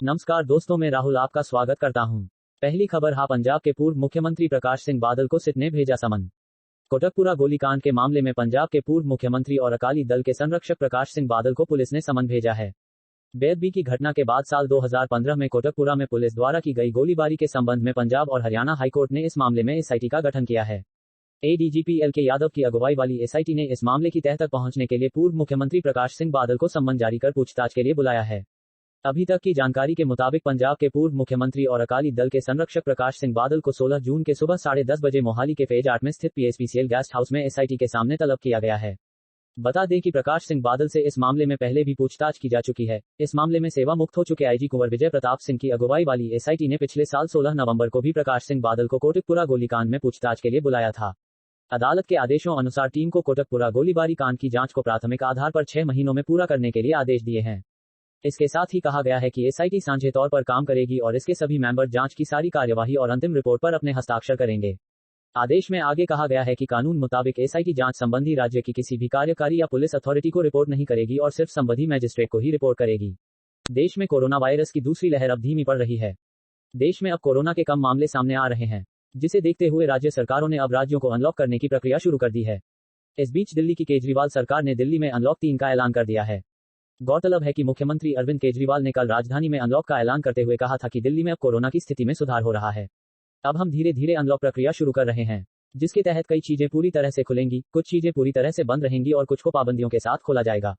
नमस्कार दोस्तों, मैं राहुल आपका स्वागत करता हूं। पहली खबर पंजाब के पूर्व मुख्यमंत्री प्रकाश सिंह बादल को सिट ने भेजा समन। कोटकपुरा गोलीकांड के मामले में पंजाब के पूर्व मुख्यमंत्री और अकाली दल के संरक्षक प्रकाश सिंह बादल को पुलिस ने समन भेजा है। बेदबी की घटना के बाद साल 2015 में कोटकपुरा में पुलिस द्वारा की गई गोलीबारी के संबंध में पंजाब और हरियाणा हाईकोर्ट ने इस मामले में एसआईटी का गठन किया है। एडीजीपी एल के यादव की अगुवाई वाली एसआईटी ने इस मामले की तह तक पहुंचने के लिए पूर्व मुख्यमंत्री प्रकाश सिंह बादल को समन जारी कर पूछताछ के लिए बुलाया है। अभी तक की जानकारी के मुताबिक पंजाब के पूर्व मुख्यमंत्री और अकाली दल के संरक्षक प्रकाश सिंह बादल को 16 जून के सुबह 10:30 बजे मोहाली के फेज 8 में स्थित पीएसपीसीएल गेस्ट हाउस में एसआईटी के सामने तलब किया गया है। बता दें कि प्रकाश सिंह बादल से इस मामले में पहले भी पूछताछ की जा चुकी है। इस मामले में सेवा मुक्त हो चुके आईजी कुंवर विजय प्रताप सिंह की अगुवाई वाली एसआईटी ने पिछले साल 16 नवंबर को भी प्रकाश सिंह बादल को कोटकपुरा गोलीकांड में पूछताछ के लिए बुलाया था। अदालत के आदेशों अनुसार टीम को कोटकपुरा गोलीबारी कांड की जांच को प्राथमिक आधार पर 6 महीनों में पूरा करने के लिए आदेश दिए हैं। इसके साथ ही कहा गया है कि एसआईटी साझे तौर पर काम करेगी और इसके सभी मेंबर जांच की सारी कार्यवाही और अंतिम रिपोर्ट पर अपने हस्ताक्षर करेंगे। आदेश में आगे कहा गया है कि कानून मुताबिक एसआईटी जांच संबंधी राज्य की किसी भी कार्यकारी या पुलिस अथॉरिटी को रिपोर्ट नहीं करेगी और सिर्फ संबंधी मैजिस्ट्रेट को ही रिपोर्ट करेगी। देश में कोरोना वायरस की दूसरी लहर अब धीमी पड़ रही है। देश में अब कोरोना के कम मामले सामने आ रहे हैं, जिसे देखते हुए राज्य सरकारों ने अब राज्यों को अनलॉक करने की प्रक्रिया शुरू कर दी है। इस बीच दिल्ली की केजरीवाल सरकार ने दिल्ली में अनलॉक 3 का ऐलान कर दिया है। गौरतलब है कि मुख्यमंत्री अरविंद केजरीवाल ने कल राजधानी में अनलॉक का ऐलान करते हुए कहा था कि दिल्ली में अब कोरोना की स्थिति में सुधार हो रहा है। अब हम धीरे धीरे अनलॉक प्रक्रिया शुरू कर रहे हैं, जिसके तहत कई चीजें पूरी तरह से खुलेंगी, कुछ चीजें पूरी तरह से बंद रहेंगी और कुछ को पाबंदियों के साथ खोला जाएगा।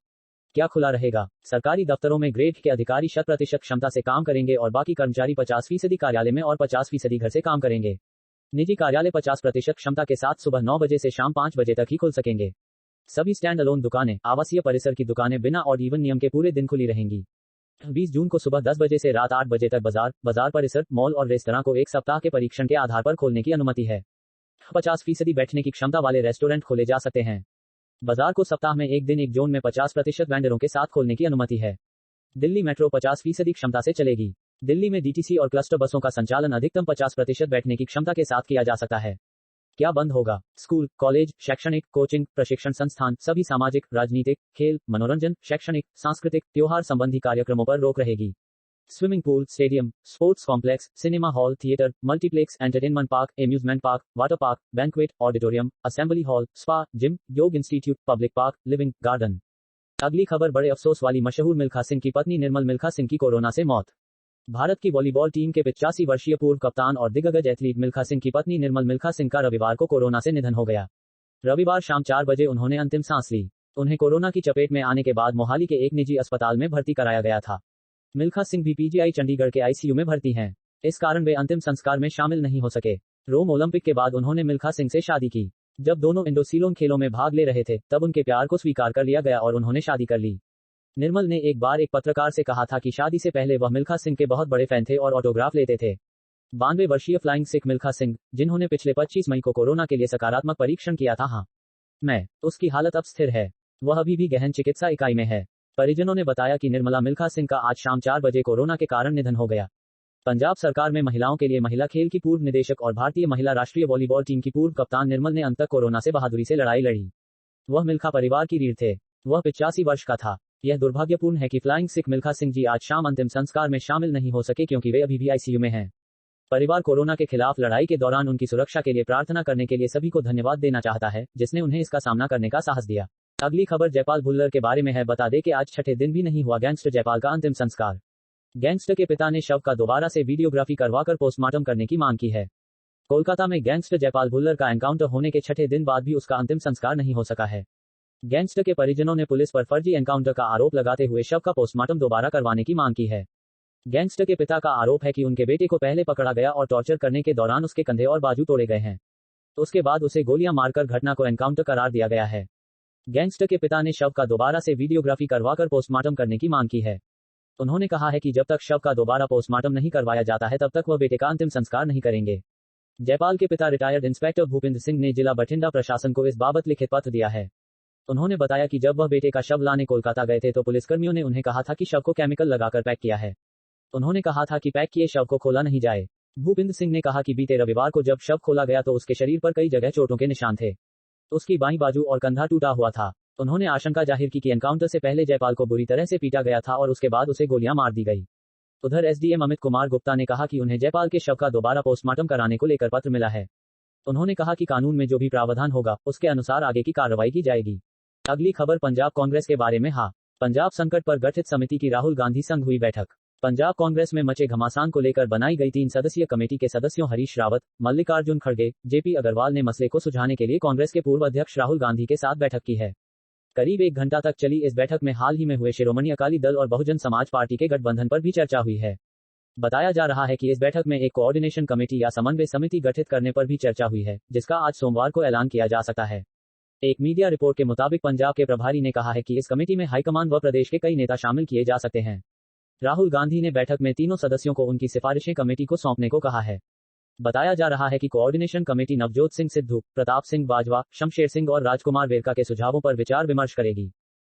क्या खुला रहेगा? सरकारी दफ्तरों में ग्रेड के अधिकारी 100% क्षमता से काम करेंगे और बाकी कर्मचारी 50% कार्यालय में और 50% घर से काम करेंगे। निजी कार्यालय 50% क्षमता के साथ सुबह 9 बजे से शाम 5 बजे तक ही खुल सकेंगे। सभी स्टैंड अलोन दुकानें, आवासीय परिसर की दुकानें बिना ऑड इवन नियम के पूरे दिन खुली रहेंगी। 20 जून को सुबह 10 बजे से रात 8 बजे तक बाजार परिसर, मॉल और रेस्तरां को एक सप्ताह के परीक्षण के आधार पर खोलने की अनुमति है। 50% बैठने की क्षमता वाले रेस्टोरेंट खोले जा सकते हैं। बाजार को सप्ताह में एक दिन एक जोन में 50% वेंडरों के साथ खोलने की अनुमति है। दिल्ली मेट्रो 50% क्षमता से चलेगी। दिल्ली में डीटीसी और क्लस्टर बसों का संचालन अधिकतम 50% बैठने की क्षमता के साथ किया जा सकता है। क्या बंद होगा? स्कूल, कॉलेज, शैक्षणिक, कोचिंग, प्रशिक्षण संस्थान, सभी सामाजिक, राजनीतिक, खेल, मनोरंजन, शैक्षणिक, सांस्कृतिक, त्योहार संबंधी कार्यक्रमों पर रोक रहेगी। Swimming pool, stadium, sports complex, cinema hall, theatre, multiplex, entertainment park, amusement park, water park, banquet, auditorium, assembly hall, spa, gym, yoga institute, public park, living garden. अगली खबर बड़े अफसोस वाली मशहूर मिल्खा सिंह की पत्नी निर्मल मिल्खा सिंह की कोरोना से मौत। भारत की वॉलीबॉल टीम के 85 वर्षीय पूर्व कप्तान और दिग्गज एथलीट मिल्खा सिंह की पत्नी निर्मल मिल्खा सिंह का रविवार को कोरोना से निधन हो गया। रविवार शाम 4 बजे उन्होंने अंतिम सांस ली। उन्हें कोरोना की चपेट में आने के बाद मोहाली के एक निजी अस्पताल में भर्ती कराया गया था। मिल्खा सिंह भी पीजीआई चंडीगढ़ के आईसीयू में भर्ती हैं। इस कारण वे अंतिम संस्कार में शामिल नहीं हो सके। रोम ओलंपिक के बाद उन्होंने मिल्खा सिंह से शादी की। जब दोनों इंडो-सीलोन खेलों में भाग ले रहे थे, तब उनके प्यार को स्वीकार कर लिया गया और उन्होंने शादी कर ली। निर्मल ने एक बार एक पत्रकार से कहा था कि शादी से पहले वह मिल्खा सिंह के बहुत बड़े फैन थे और ऑटोग्राफ लेते थे। 92 वर्षीय फ्लाइंग सिख मिल्खा सिंह, जिन्होंने पिछले 25 मई को कोरोना के लिए सकारात्मक परीक्षण किया था, उसकी हालत अब स्थिर है। वह अभी भी गहन चिकित्सा इकाई में है। परिजनों ने बताया कि निर्मला मिल्खा सिंह का आज शाम 4 बजे कोरोना के कारण निधन हो गया। पंजाब सरकार में महिलाओं के लिए महिला खेल की पूर्व निदेशक और भारतीय महिला राष्ट्रीय वॉलीबॉल टीम की पूर्व कप्तान निर्मल ने अंत तक कोरोना से बहादुरी से लड़ाई लड़ी। वह मिल्खा परिवार की रीढ़ थे। वह 85 वर्ष का था। यह दुर्भाग्यपूर्ण है कि फ्लाइंग सिख मिल्खा सिंह जी आज शाम अंतिम संस्कार में शामिल नहीं हो सके, क्योंकि वे अभी भी आईसीयू में हैं। परिवार कोरोना के खिलाफ लड़ाई के दौरान उनकी सुरक्षा के लिए प्रार्थना करने के लिए सभी को धन्यवाद देना चाहता है, जिसने उन्हें इसका सामना करने का साहस दिया। अगली खबर जयपाल भुल्लर के बारे में है। बता दें कि आज छठे दिन भी नहीं हुआ गैंगस्टर जयपाल का अंतिम संस्कार। गैंगस्टर के पिता ने शव का दोबारा से वीडियोग्राफी करवाकर पोस्टमार्टम करने की मांग की है। कोलकाता में गैंगस्टर जयपाल भुल्लर का एनकाउंटर होने के छठे दिन बाद भी उसका अंतिम संस्कार नहीं हो सका है। गैंगस्टर के परिजनों ने पुलिस पर फर्जी एनकाउंटर का आरोप लगाते हुए शव का पोस्टमार्टम दोबारा करवाने की मांग की है। गैंगस्टर के पिता का आरोप है कि उनके बेटे को पहले पकड़ा गया और टॉर्चर करने के दौरान उसके कंधे और बाजू तोड़े गए हैं। उसके बाद उसे गोलियां मारकर घटना को एनकाउंटर करार दिया गया है। गैंगस्टर के पिता ने शव का दोबारा से वीडियोग्राफी करवाकर पोस्टमार्टम करने की मांग की है। उन्होंने कहा है कि जब तक शव का दोबारा पोस्टमार्टम नहीं करवाया जाता है, तब तक वह बेटे का अंतिम संस्कार नहीं करेंगे। जयपाल के पिता रिटायर्ड इंस्पेक्टर भूपिंदर सिंह ने जिला बठिंडा प्रशासन को इस बाबत लिखित पत्र दिया है। उन्होंने बताया कि जब वह बेटे का शव लाने कोलकाता गए थे, तो पुलिसकर्मियों ने उन्हें कहा था कि शव को केमिकल लगाकर पैक किया है। उन्होंने कहा था कि पैक किए शव को खोला नहीं जाए। भूपिंदर सिंह ने कहा कि बीते रविवार को जब शव खोला गया तो उसके शरीर पर कई जगह चोटों के निशान थे। उसकी बाईं बाजू और कंधा टूटा हुआ था। उन्होंने आशंका जाहिर की कि एनकाउंटर से पहले जयपाल को बुरी तरह से पीटा गया था और उसके बाद उसे गोलियां मार दी गई। उधर एसडीएम अमित कुमार गुप्ता ने कहा कि उन्हें जयपाल के शव का दोबारा पोस्टमार्टम कराने को लेकर पत्र मिला है। उन्होंने कहा कि कानून में जो भी प्रावधान होगा उसके अनुसार आगे की कार्रवाई की जाएगी। अगली खबर पंजाब कांग्रेस के बारे में। पंजाब संकट पर गठित समिति की राहुल गांधी संग हुई बैठक। पंजाब कांग्रेस में मचे घमासान को लेकर बनाई गई 3 सदस्यीय कमेटी के सदस्यों हरीश रावत, मल्लिकार्जुन खड़गे, जेपी अग्रवाल ने मसले को सुलझाने के लिए कांग्रेस के पूर्व अध्यक्ष राहुल गांधी के साथ बैठक की है। करीब 1 घंटा तक चली इस बैठक में हाल ही में हुए शिरोमणि अकाली दल और बहुजन समाज पार्टी के गठबंधन पर भी चर्चा हुई है। बताया जा रहा है कि इस बैठक में एक कोऑर्डिनेशन कमेटी या समन्वय समिति गठित करने पर भी चर्चा हुई है, जिसका आज सोमवार को ऐलान किया जा सकता है। एक मीडिया रिपोर्ट के मुताबिक पंजाब के प्रभारी ने कहा है कि इस कमेटी में हाईकमान व प्रदेश के कई नेता शामिल किए जा सकते हैं। राहुल गांधी ने बैठक में तीनों सदस्यों को उनकी सिफारिशें कमेटी को सौंपने को कहा है। बताया जा रहा है कि कोऑर्डिनेशन कमेटी नवजोत सिंह सिद्धू, प्रताप सिंह बाजवा, शमशेर सिंह और राजकुमार वेरका के सुझावों पर विचार विमर्श करेगी।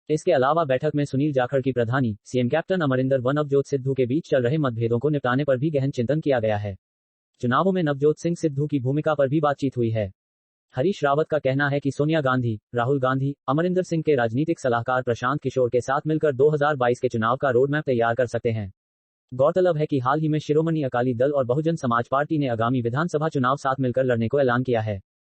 इसके अलावा बैठक में सुनील जाखड़ की प्रधानी, सीएम कैप्टन अमरिंदर व नवजोत सिद्धू के बीच चल रहे मतभेदों को निपटाने पर भी गहन चिंतन किया गया है। चुनावों में नवजोत सिंह सिद्धू की भूमिका पर भी बातचीत हुई है। हरीश रावत का कहना है कि सोनिया गांधी, राहुल गांधी, अमरिंदर सिंह के राजनीतिक सलाहकार प्रशांत किशोर के साथ मिलकर 2022 के चुनाव का रोड मैप तैयार कर सकते हैं। गौरतलब है कि हाल ही में शिरोमणि अकाली दल और बहुजन समाज पार्टी ने आगामी विधानसभा चुनाव साथ मिलकर लड़ने को ऐलान किया है।